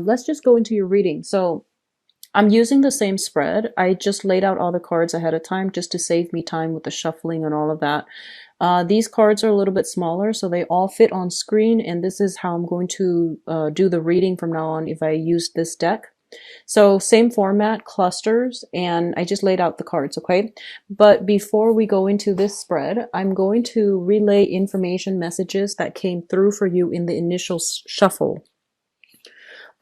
let's just go into your reading. So I'm using the same spread. I just laid out all the cards ahead of time just to save me time with the shuffling and all of that. These cards are a little bit smaller, so they all fit on screen, and this is how I'm going to do the reading from now on if I use this deck. So same format, clusters, and I just laid out the cards, okay? But before we go into this spread, I'm going to relay information messages that came through for you in the initial shuffle.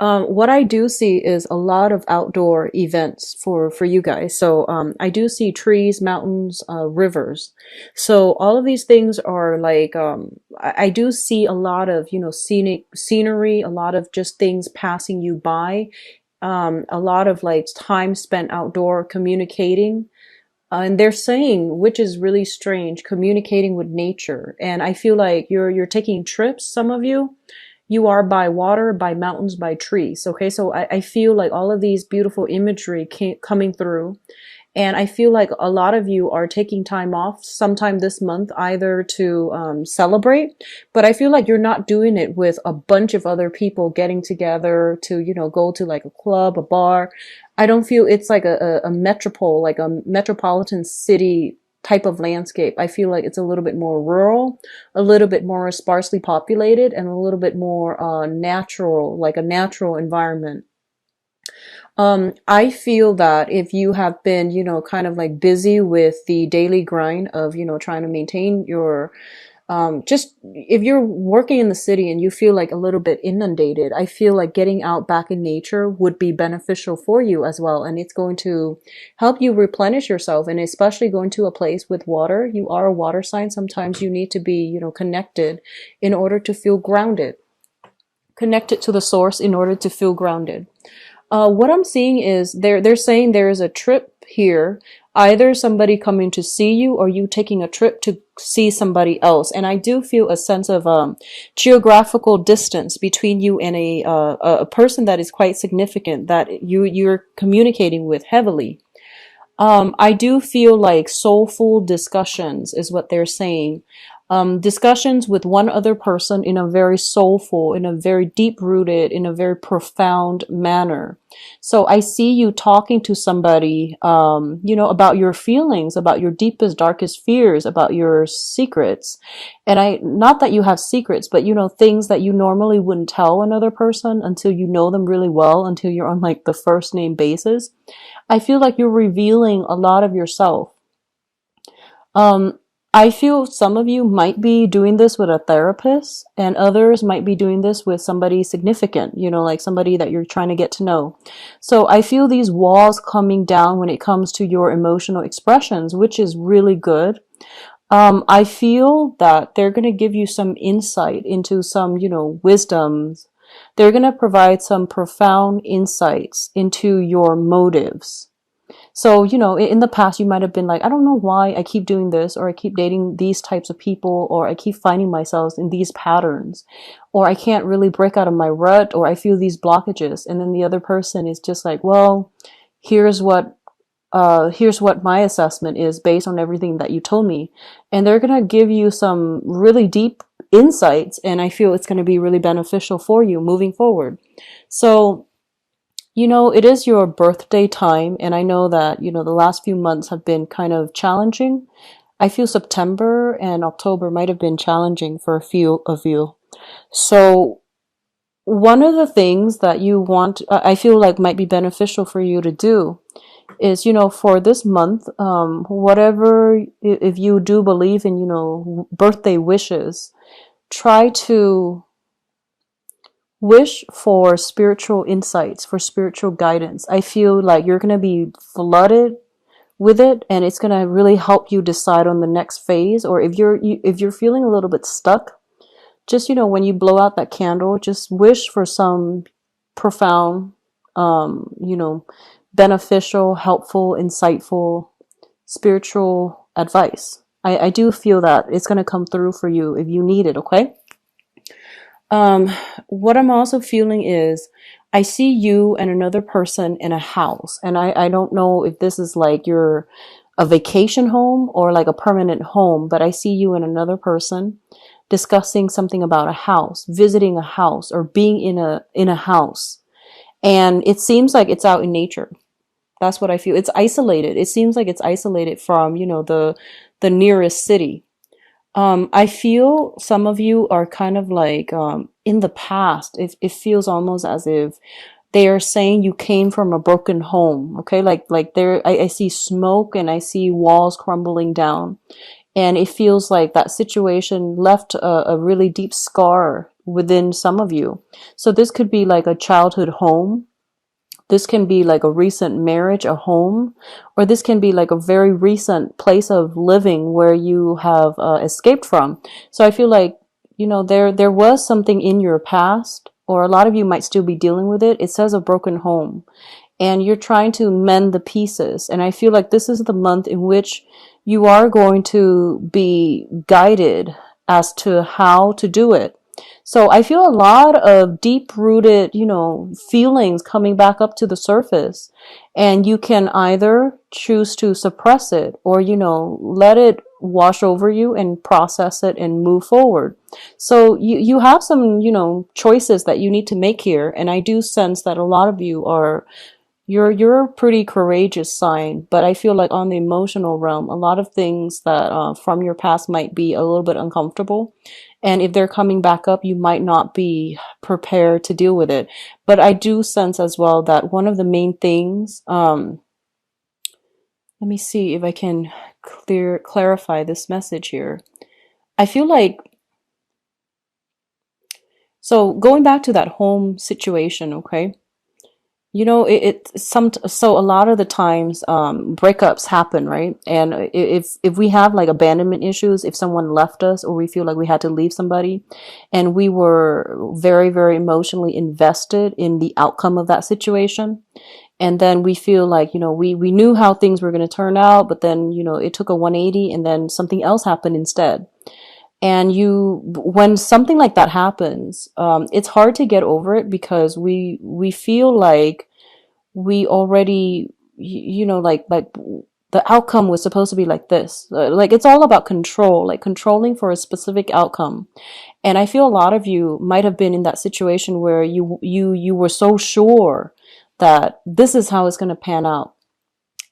What I do see is a lot of outdoor events for you guys. So I do see trees, mountains, rivers. So all of these things are like, I do see a lot of, scenic scenery, a lot of just things passing you by, a lot of like time spent outdoor communicating. And they're saying, which is really strange, communicating with nature. And I feel like you're taking trips, some of you. You are by water, by mountains, by trees. Okay, so I feel like all of these beautiful imagery coming through. And I feel like a lot of you are taking time off sometime this month, either to celebrate, but I feel like you're not doing it with a bunch of other people getting together to, go to like a club, a bar. I don't feel it's like a metropole, like a metropolitan city type of landscape. I feel like it's a little bit more rural, a little bit more sparsely populated, and a little bit more natural, like a natural environment. I feel that if you have been, kind of like busy with the daily grind of, trying to maintain your just if you're working in the city and you feel like a little bit inundated, I feel like getting out back in nature would be beneficial for you as well. And it's going to help you replenish yourself, and especially going to a place with water. You are a water sign. Sometimes you need to be, connected in order to feel grounded, connected to the source in order to feel grounded. What I'm seeing is they're saying there is a trip here, either somebody coming to see you or you taking a trip to see somebody else. And I do feel a sense of geographical distance between you and a person that is quite significant, that you're communicating with heavily. I do feel like soulful discussions is what they're saying. Discussions with one other person in a very soulful, in a very deep rooted, in a very profound manner. So I see you talking to somebody, about your feelings, about your deepest, darkest fears, about your secrets. And not that you have secrets, but, things that you normally wouldn't tell another person until you know them really well, until you're on like the first name basis. I feel like you're revealing a lot of yourself. I feel some of you might be doing this with a therapist, and others might be doing this with somebody significant, like somebody that you're trying to get to know. So I feel these walls coming down when it comes to your emotional expressions, which is really good. I feel that they're going to give you some insight into some, wisdoms. They're going to provide some profound insights into your motives. So, in the past, you might have been like, I don't know why I keep doing this, or I keep dating these types of people, or I keep finding myself in these patterns, or I can't really break out of my rut, or I feel these blockages. And then the other person is just like, well, here's what my assessment is based on everything that you told me. And they're going to give you some really deep insights. And I feel it's going to be really beneficial for you moving forward. So, it is your birthday time, and I know that, the last few months have been kind of challenging. I feel September and October might have been challenging for a few of you. So one of the things that I feel like might be beneficial for you to do is, for this month, whatever, if you do believe in, birthday wishes, try to wish for spiritual insights, for spiritual guidance. I feel like you're going to be flooded with it, and it's going to really help you decide on the next phase. Or if you're feeling a little bit stuck, just, when you blow out that candle, just wish for some profound, beneficial, helpful, insightful, spiritual advice. I do feel that it's going to come through for you if you need it, okay? What I'm also feeling is I see you and another person in a house, and I don't know if this is like a vacation home or like a permanent home, but I see you and another person discussing something about a house, visiting a house, or being in a house. And it seems like it's out in nature. That's what I feel. It's isolated. It seems like it's isolated from, the nearest city. I feel some of you are kind of like, in the past, it feels almost as if they are saying you came from a broken home. Okay. Like there, I see smoke and I see walls crumbling down. And it feels like that situation left a really deep scar within some of you. So this could be like a childhood home. This can be like a recent marriage, a home, or this can be like a very recent place of living where you have escaped from. So I feel like, there was something in your past, or a lot of you might still be dealing with it. It says a broken home, and you're trying to mend the pieces. And I feel like this is the month in which you are going to be guided as to how to do it. So I feel a lot of deep rooted, feelings coming back up to the surface, and you can either choose to suppress it or, let it wash over you and process it and move forward. So you have some, choices that you need to make here. And I do sense that a lot of you are, you're a pretty courageous sign, but I feel like on the emotional realm, a lot of things that from your past might be a little bit uncomfortable. And if they're coming back up, you might not be prepared to deal with it. But I do sense as well that one of the main things, let me see if I can clarify this message here. I feel like, so going back to that home situation, okay? So a lot of the times, breakups happen, right? And if we have like abandonment issues, if someone left us or we feel like we had to leave somebody and we were very, very emotionally invested in the outcome of that situation. And then we feel like, we knew how things were going to turn out, but then, it took a 180 and then something else happened instead. And when something like that happens, it's hard to get over it because we feel like we already, like the outcome was supposed to be like this. Like it's all about control, like controlling for a specific outcome. And I feel a lot of you might have been in that situation where you were so sure that this is how it's going to pan out.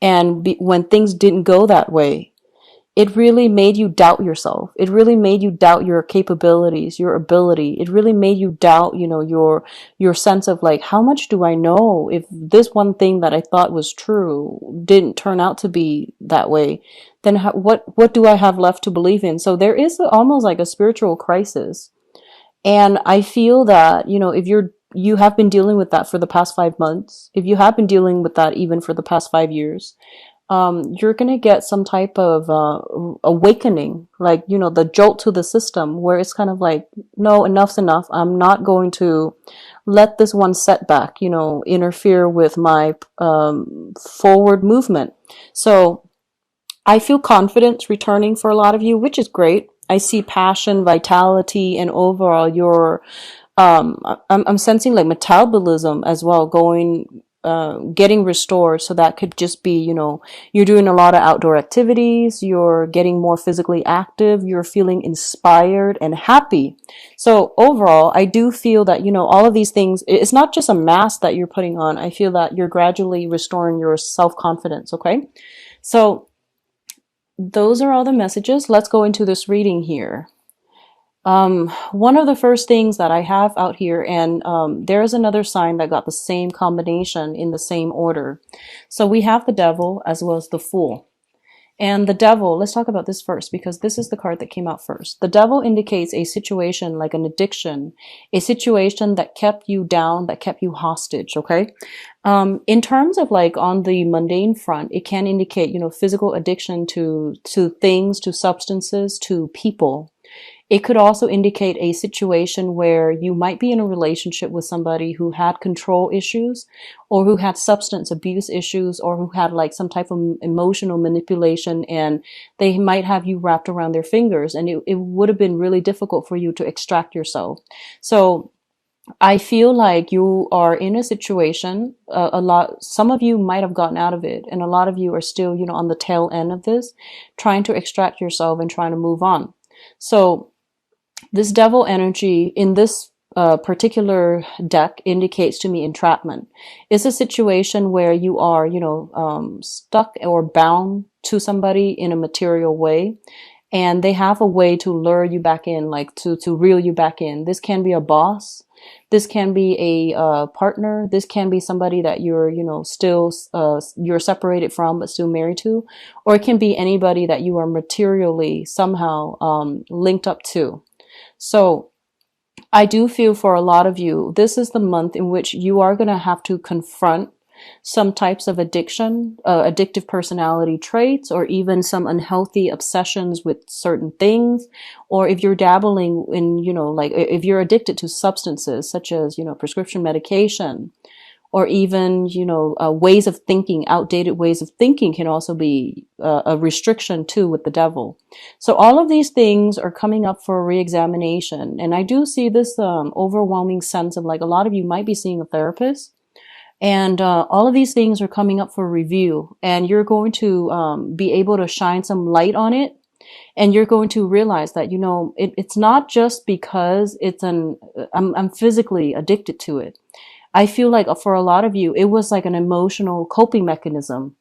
And when things didn't go that way, it really made you doubt yourself. It really made you doubt your capabilities, your ability. It really made you doubt, your sense of like, how much do I know if this one thing that I thought was true didn't turn out to be that way? Then what do I have left to believe in? So there is almost like a spiritual crisis. And I feel that, if you have been dealing with that for the past 5 months, if you have been dealing with that even for the past 5 years, you're going to get some type of awakening, like, the jolt to the system where it's kind of like, no, enough's enough. I'm not going to let this one setback, interfere with my forward movement. So I feel confidence returning for a lot of you, which is great. I see passion, vitality, and overall I'm sensing like metabolism as well getting restored. So that could just be, you're doing a lot of outdoor activities, you're getting more physically active, you're feeling inspired and happy. So overall, I do feel that, all of these things, it's not just a mask that you're putting on. I feel that you're gradually restoring your self-confidence. Okay. So those are all the messages. Let's go into this reading here. One of the first things that I have out here, and there's another sign that got the same combination in the same order. So we have the devil as well as the fool. And the devil, let's talk about this first because this is the card that came out first. The devil indicates a situation like an addiction, a situation that kept you down, that kept you hostage, okay? In terms of like on the mundane front, it can indicate, physical addiction to things, to substances, to people. It could also indicate a situation where you might be in a relationship with somebody who had control issues or who had substance abuse issues or who had like some type of emotional manipulation, and they might have you wrapped around their fingers, and it would have been really difficult for you to extract yourself. So I feel like you are in a situation, some of you might have gotten out of it, and a lot of you are still, on the tail end of this, trying to extract yourself and trying to move on. So this devil energy in this particular deck indicates to me entrapment. It's a situation where you are, stuck or bound to somebody in a material way, and they have a way to lure you back in, like to reel you back in. This can be a boss. This can be a partner. This can be somebody that you're, still you're separated from but still married to, or it can be anybody that you are materially somehow linked up to. So I do feel for a lot of you, this is the month in which you are going to have to confront some types of addiction, addictive personality traits, or even some unhealthy obsessions with certain things. Or if you're dabbling in, like if you're addicted to substances such as, prescription medication, or even, ways of thinking, outdated ways of thinking can also be a restriction too with the devil. So all of these things are coming up for reexamination. And I do see this overwhelming sense of like a lot of you might be seeing a therapist. And all of these things are coming up for review, and you're going to be able to shine some light on it. And you're going to realize that, it's not just because I'm physically addicted to it. I feel like for a lot of you, it was like an emotional coping mechanism.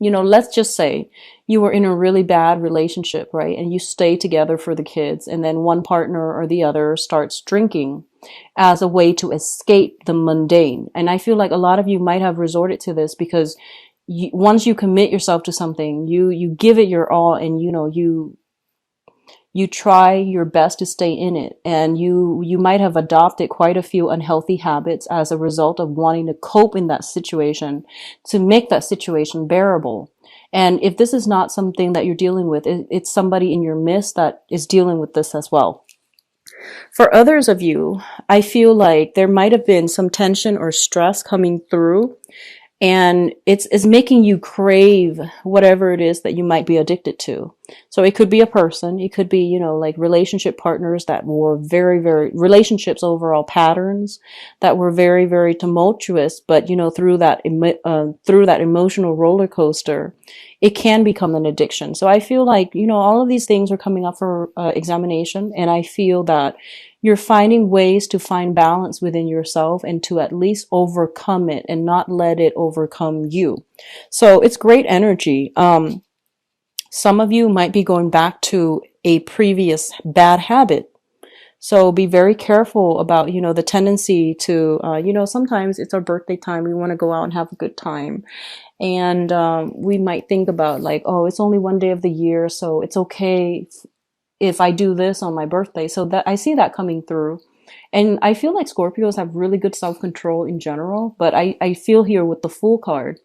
Let's just say you were in a really bad relationship, right? And you stay together for the kids, and then one partner or the other starts drinking as a way to escape the mundane. And I feel like a lot of you might have resorted to this because once you commit yourself to something, you give it your all, and you try your best to stay in it, and you might have adopted quite a few unhealthy habits as a result of wanting to cope in that situation, to make that situation bearable. And if this is not something that you're dealing with, it's somebody in your midst that is dealing with this as well. For others of you, I feel like there might have been some tension or stress coming through, and it's making you crave whatever it is that you might be addicted to. So it could be a person, it could be, like relationship partners that were very, very, relationships overall patterns that were very, very tumultuous, but through that emotional roller coaster, it can become an addiction. So I feel like, all of these things are coming up for examination, and I feel that you're finding ways to find balance within yourself and to at least overcome it and not let it overcome you. So it's great energy. Some of you might be going back to a previous bad habit. So be very careful about, the tendency to, sometimes it's our birthday time. We want to go out and have a good time. And we might think about like, oh, it's only one day of the year, so it's okay if I do this on my birthday. So that I see that coming through. And I feel like Scorpios have really good self-control in general, but I feel here with the Fool card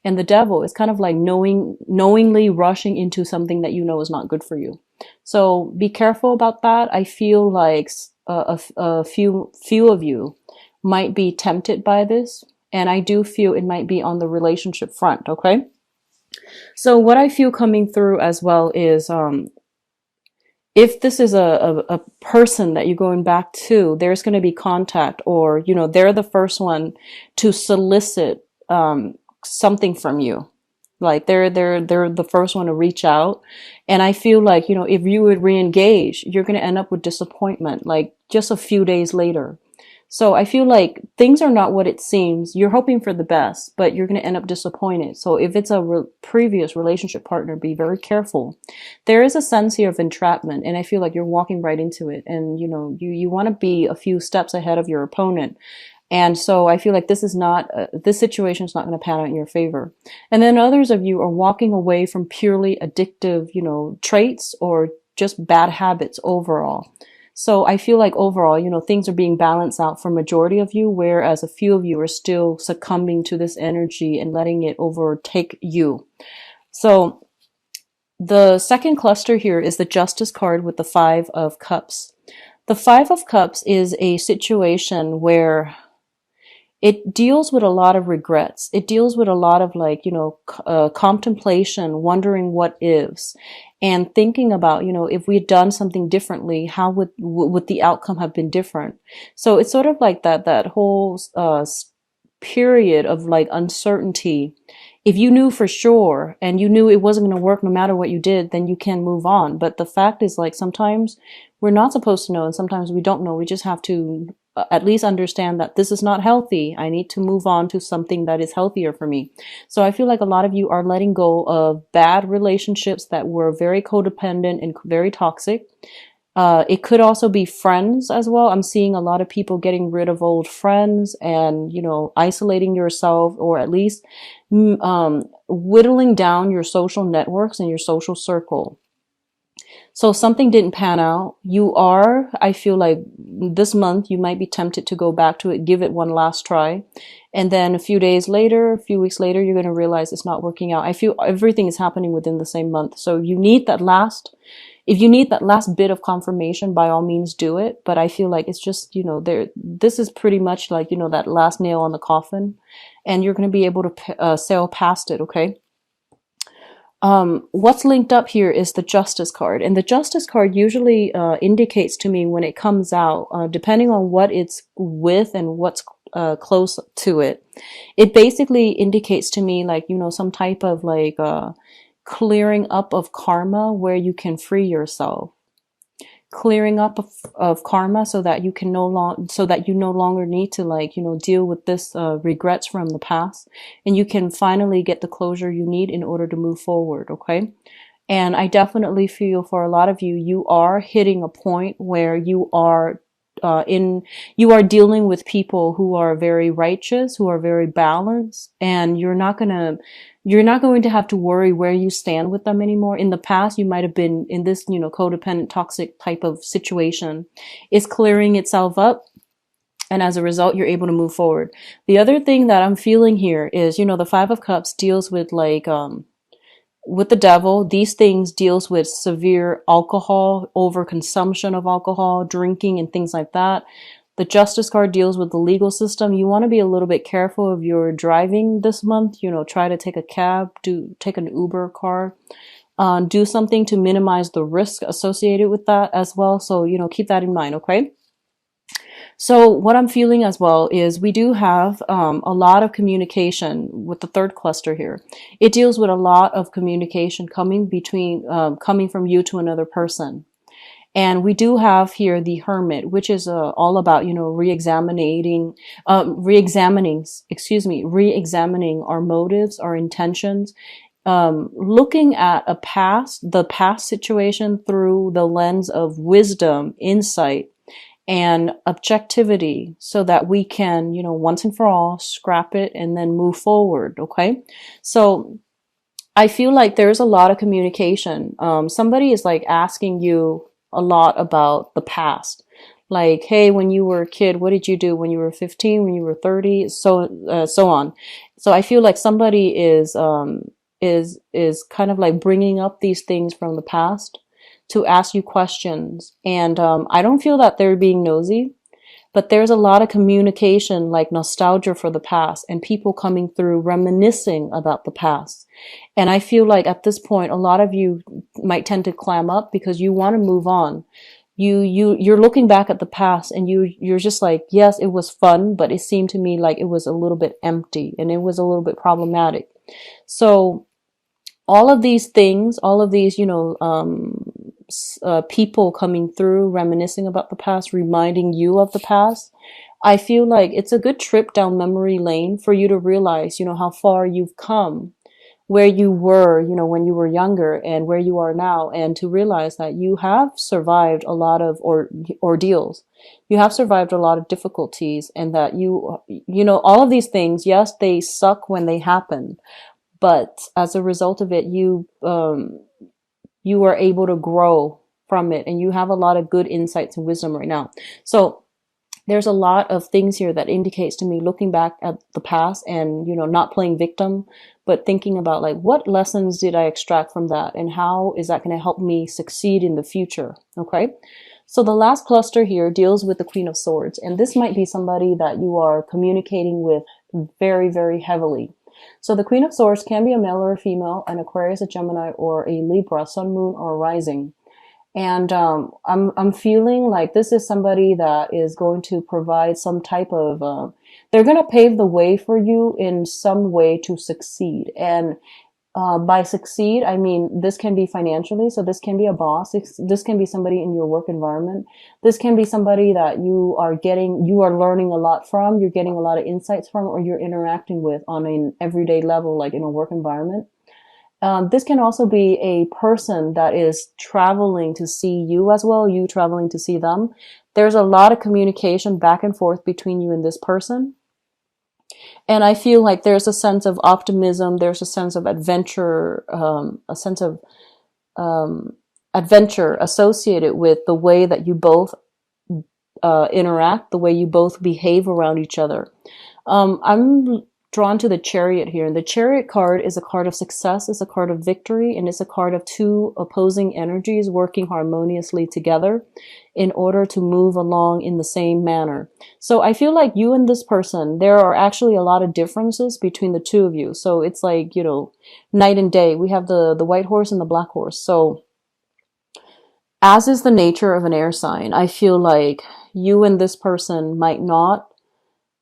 and the Devil, it's kind of like knowingly rushing into something that is not good for you. So be careful about that. I feel like a few of you might be tempted by this, and I do feel it might be on the relationship front, okay? So what I feel coming through as well is if this is a person that you're going back to, there's going to be contact, or, they're the first one to solicit something from you. Like they're the first one to reach out. And I feel like, if you would re-engage, you're going to end up with disappointment, like just a few days later. So I feel like things are not what it seems. You're hoping for the best, but you're going to end up disappointed. So if it's a previous relationship partner, be very careful. There is a sense here of entrapment, and I feel like you're walking right into it. And, you want to be a few steps ahead of your opponent. And so I feel like this situation is not going to pan out in your favor. And then others of you are walking away from purely addictive, traits or just bad habits overall. So I feel like overall, things are being balanced out for majority of you, whereas a few of you are still succumbing to this energy and letting it overtake you. So the second cluster here is the Justice card with the Five of Cups. The Five of Cups is a situation where it deals with a lot of regrets. It deals with a lot of contemplation, wondering what ifs, and thinking about, if we had done something differently, how would the outcome have been different? So it's sort of like that whole period of like uncertainty. If you knew for sure and you knew it wasn't going to work no matter what you did, then you can move on. But the fact is, like, sometimes we're not supposed to know, and sometimes we don't know. We just have to at least understand that this is not healthy. I need to move on to something that is healthier for me. So I feel like a lot of you are letting go of bad relationships that were very codependent and very toxic. It could also be friends as well. I'm seeing a lot of people getting rid of old friends and, isolating yourself, or at least whittling down your social networks and your social circle. So something didn't pan out. I feel like this month you might be tempted to go back to it, give it one last try. And then a few weeks later, you're going to realize it's not working out. I feel everything is happening within the same month. So if you need that last bit of confirmation, by all means do it. But I feel like it's just, this is pretty much like, that last nail on the coffin, and you're going to be able to sail past it. Okay. What's linked up here is the Justice card, and the Justice card usually indicates to me when it comes out, depending on what it's with and what's close to it, it basically indicates to me like, some type of like clearing up of karma where you can free yourself. Clearing up of karma so that you no longer need to deal with this regrets from the past, and you can finally get the closure you need in order to move forward. Okay. And I definitely feel for a lot of you, you are hitting a point where you are dealing with people who are very righteous, who are very balanced, and you're not going to have to worry where you stand with them anymore. In the past, you might have been in this, codependent, toxic type of situation. It's clearing itself up, and as a result, you're able to move forward. The other thing that I'm feeling here is, the Five of Cups deals with with the devil. These things deals with severe alcohol, overconsumption of alcohol, drinking, and things like that. The Justice card deals with the legal system. You want to be a little bit careful if you're driving this month. Try to take a cab, take an Uber car, do something to minimize the risk associated with that as well. So, keep that in mind. Okay. So what I'm feeling as well is we do have a lot of communication with the third cluster here. It deals with a lot of communication coming from you to another person. And we do have here the Hermit, which is all about, re-examining our motives, our intentions, looking at the past situation through the lens of wisdom, insight, and objectivity, so that we can, once and for all, scrap it and then move forward. Okay. So I feel like there's a lot of communication. Somebody is like asking you a lot about the past. Like, hey, when you were a kid, what did you do when you were 15, when you were 30, so on. So I feel like somebody is kind of like bringing up these things from the past to ask you questions. And I don't feel that they're being nosy, but there's a lot of communication, like nostalgia for the past, and people coming through reminiscing about the past. And I feel like at this point, a lot of you might tend to clam up because you want to move on. You're looking back at the past, and you're just like, yes, it was fun, but it seemed to me like it was a little bit empty and it was a little bit problematic. So all of these things, people coming through, reminiscing about the past, reminding you of the past, I feel like it's a good trip down memory lane for you to realize, how far you've come, where you were, when you were younger, and where you are now, and to realize that you have survived a lot of ordeals. You have survived a lot of difficulties, and that all of these things, yes, they suck when they happen, but as a result of it, you are able to grow from it, and you have a lot of good insights and wisdom right now. So there's a lot of things here that indicates to me, looking back at the past and, not playing victim, but thinking about like, what lessons did I extract from that, and how is that going to help me succeed in the future? Okay. So the last cluster here deals with the Queen of Swords, and this might be somebody that you are communicating with very, very heavily. So the Queen of Swords can be a male or a female, an Aquarius, a Gemini, or a Libra, sun, moon, or rising. And I'm feeling like this is somebody that is going to provide some type of, they're going to pave the way for you in some way to succeed. And By succeed, I mean, this can be financially. So this can be a boss. This can be somebody in your work environment. This can be somebody that you are learning a lot from, you're getting a lot of insights from, or you're interacting with on an everyday level, like in a work environment. This can also be a person that is traveling to see you as well, you traveling to see them. There's a lot of communication back and forth between you and this person. And I feel like there's a sense of optimism, there's a sense of adventure, a sense of adventure associated with the way that you both interact, the way you both behave around each other. I'm drawn to the Chariot here. The Chariot card is a card of success, it's a card of victory, and it's a card of two opposing energies working harmoniously together in order to move along in the same manner. So I feel like you and this person, there are actually a lot of differences between the two of you. So it's like, you know, night and day. We have the white horse and the black horse. So as is the nature of an air sign, I feel like you and this person might not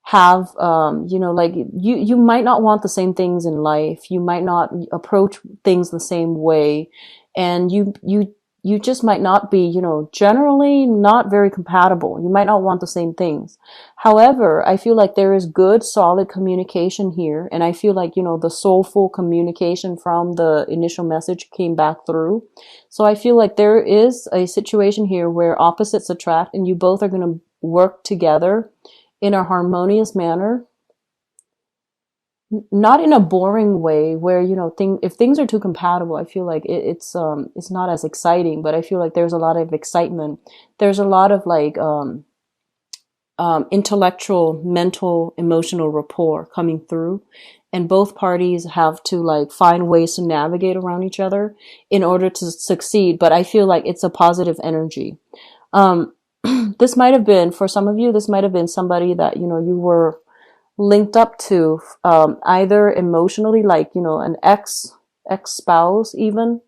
have you know, like you might not want the same things in life, you might not approach things the same way, and you just might not be, you know, generally not very compatible. You might not want the same things. However, I feel like there is good solid communication here, and I feel like, you know, the soulful communication from the initial message came back through. So I feel like there is a situation here where opposites attract, and you both are going to work together in a harmonious manner, not in a boring way where, you know, if things are too compatible, I feel like it's not as exciting. But I feel like there's a lot of excitement. There's a lot of like intellectual, mental, emotional rapport coming through, and both parties have to like find ways to navigate around each other in order to succeed. But I feel like it's a positive energy. This might have been, for some of you, this might have been somebody that, you know, you were linked up to, either emotionally, like, you know, an ex-spouse even.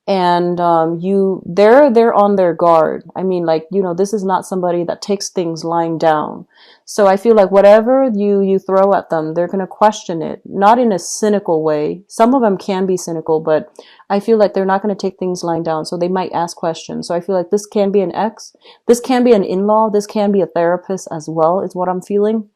And, they're on their guard. I mean, like, you know, this is not somebody that takes things lying down. So I feel like whatever you throw at them, they're going to question it, not in a cynical way. Some of them can be cynical, but I feel like they're not going to take things lying down. So they might ask questions. So I feel like this can be an ex, this can be an in-law, this can be a therapist as well, is what I'm feeling.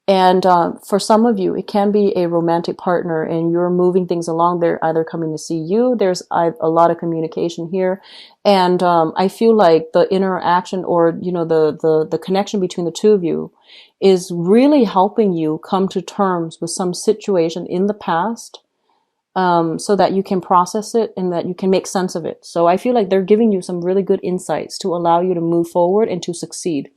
And for some of you, it can be a romantic partner, and you're moving things along. They're either coming to see you. There's a lot of communication here. And I feel like the interaction, or, you know, the connection between the two of you is really helping you come to terms with some situation in the past, so that you can process it and that you can make sense of it. So I feel like they're giving you some really good insights to allow you to move forward and to succeed.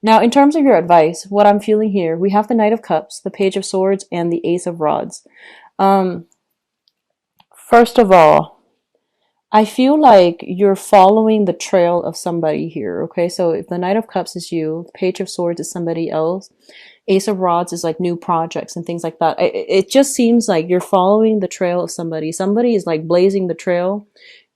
Now, in terms of your advice, what I'm feeling here, we have the Knight of Cups, the Page of Swords, and the Ace of Rods. First of all, I feel like you're following the trail of somebody here, okay? So if the Knight of Cups is you, the Page of Swords is somebody else, Ace of Rods is like new projects and things like that. It just seems like you're following the trail of somebody. Somebody is like blazing the trail.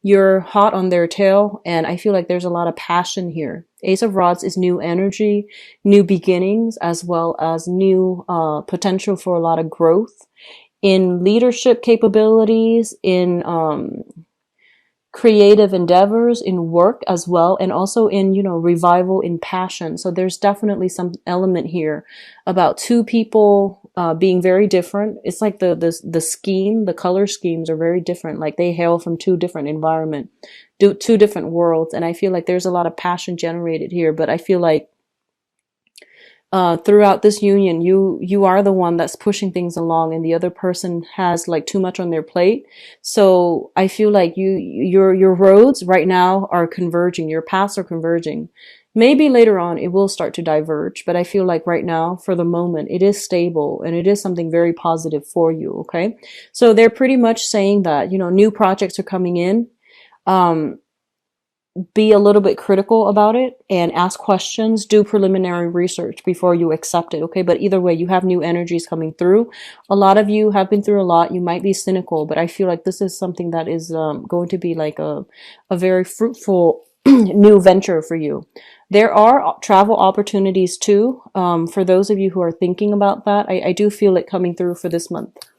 You're hot on their tail, and I feel like there's a lot of passion here. Ace of Rods is new energy, new beginnings, as well as new potential for a lot of growth in leadership capabilities, in creative endeavors, in work as well, and also in, you know, revival in passion. So there's definitely some element here about two people being very different. It's like the scheme, the color schemes are very different. Like they hail from two different environment, two different worlds. And I feel like there's a lot of passion generated here, but I feel like throughout this union, you are the one that's pushing things along, and the other person has like too much on their plate. So I feel like your roads right now are converging, your paths are converging. Maybe later on it will start to diverge, but I feel like right now, for the moment, it is stable, and it is something very positive for you, okay? So they're pretty much saying that, you know, new projects are coming in. Be a little bit critical about it and ask questions, do preliminary research before you accept it, okay? But either way, you have new energies coming through. A lot of you have been through a lot. You might be cynical, but I feel like this is something that is going to be like a very fruitful new venture for you. There are travel opportunities too. For those of you who are thinking about that, I do feel it coming through for this month.